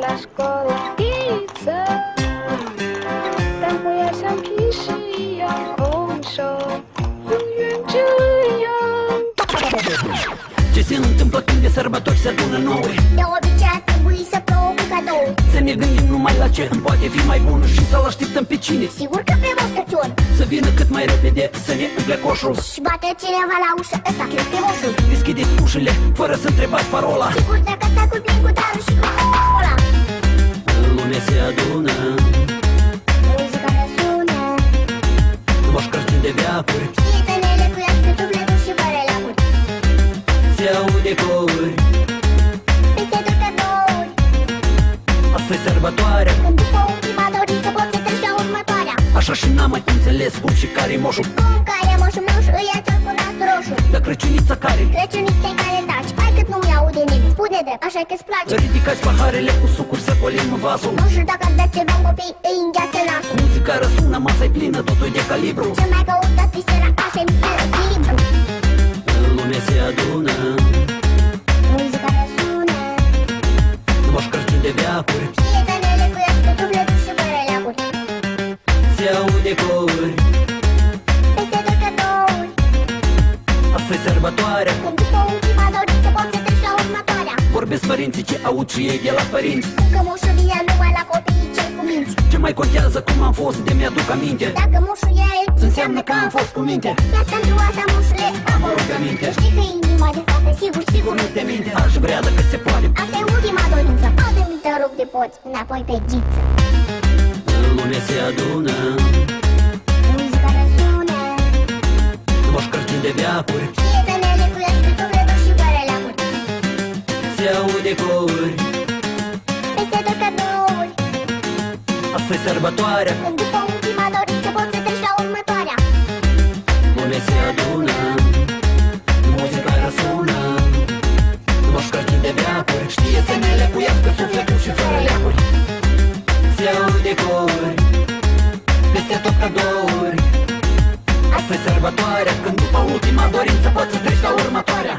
la școală-tiță,但不要像平时一样空手永远这样。 Ce se întâmplă când de sărbători se adună nouri? De obicei ar trebui să plouă cu cadouri. Să ne gândim numai la ce îmi poate fi mai bun și să-l așteptăm pe cine. Sigur că pe Moș Crăciun. Să vină cât mai repede să ne umple coșul. Și bate cineva la ușă, ăsta cred că e moșul. Deschideți ușile fără să întrebați parola. Sigur dacă stai cu bine cu darul și cu ăla. Lumea se adună, Muzica răsună, Moș Crăciun de veacuri. știe să ne lecuiască sufletul și fără lacuri. Se aude cori, Peste tot cadouri. asta-i sărbătoarea. Când după ultima dorință poți să treci la următoarea. Așa și n-am mai înțeles cum și care-i moșul. Cum care moșul moș îi ia cel cu nas roșu. Dar Crăciunița care? Crăciunița în care taci. Hai cât nu-mi aude nimeni, spune drept, așa că-ți place. Ridicați paharele cu sucuri să golim vasul. Moșul dacă ar da ceva în copii, îi îngheață nasul. Muzica răsună, masa-i plină, totul e de calibru. Ce mai căută pisera, asta e misterul, echilibru. Lumea se adună, Muzica răsună, Moș Crăciun de veacuri. știe să ne lecuiască sufletul și fără leacuri. Se aude cori, Peste tot cadouri. asta-i sărbătoarea. Când după ultima dorință poți să treci la următoarea. Vorbesc părinții ce aud și ei de la părinți. Că moșul vine numai la copiii cei cu minți. Ce mai contează cum am fost, de mi-aduc aminte. Dacă moșul e aici, Înseamnă că am fost cu minte. iar pentru asta moșule am o rugăminte. Știi că inima de fată, sigur, sigur Nu te minte, aș vrea dacă se poate. Asta e ultima dorință, poate-mi te rog de poți, înapoi pe ghiță. Lumea se adună, Muzica răsună, Moș Crăciun de veacuri. știe să ne lecuiască sufletul și fără leacuri. Se aude cori, Peste tot cadouri. asta-i sărbătoarea. Când după ultima dorință poți să treci la următoarea. Lumea se adună, muzica răsună, Moș Crăciun de veacuri. Știe să ne lecuiască sufletul și fără leacuri. Se aude cori, peste tot cadouri. Asta-i sărbătoarea, când după ultima dorință poți să treci la următoarea.